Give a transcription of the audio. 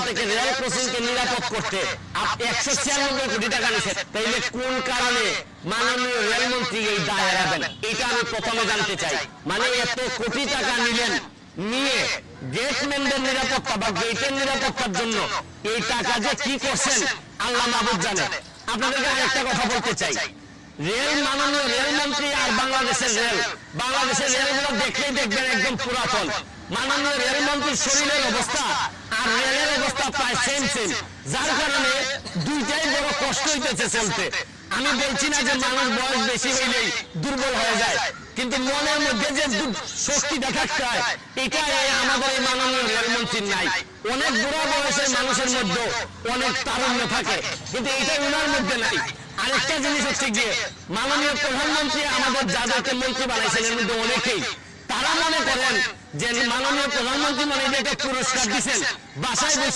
থেকে রেল ক্রসিংকে নিরাপদ করতে 196 কোটি টাকা নিয়েছেন, তাইলে কোন কারণে মাননীয় রেলমন্ত্রী এই দায় এড়াবেন? এটা আমি প্রথমে জানতে চাই। মানে এত কোটি টাকা নিলেন, নিয়ে গেটম্যানদের নিরাপত্তা বা গেটের নিরাপত্তার জন্য এই টাকা যে কি করছেন আল্লাহ মাহবুব জানে। আপনাদেরকে আরেকটা কথা বলতে চাই, রেল মাননীয় রেলমন্ত্রী আর বাংলাদেশের রেলগুলো দেখলেই দেখবেন একদম পুরাতন। মাননীয় রেলমন্ত্রীর শরীরের অবস্থা আর রেলের অবস্থা প্রায় সেম, যার কারণে দুইটাই বড় কষ্ট হইতেছে চলতে। আমি বলছি না যে মানুষ বয়স বেশি হইলেই দুর্বল হয়ে যায়, কিন্তু মনের মধ্যে যে শক্তি দেখাতে হয় এটা আমাদের এই মাননীয় রেলমন্ত্রীর নাই। অনেক বুড়া বয়সের মানুষের মধ্যে অনেক তারুণ্য থাকে, কিন্তু এটা ওনার মধ্যে নাই। আরেকটা জিনিস হচ্ছে গিয়ে মাননীয় প্রধানমন্ত্রী আমাদের যাদেরকে মন্ত্রী বানাইছেন এর মধ্যে অনেকেই তারা মনে করেন যে মাননীয় প্রধানমন্ত্রী মানে এটা পুরস্কার দিচ্ছেন, বাসায়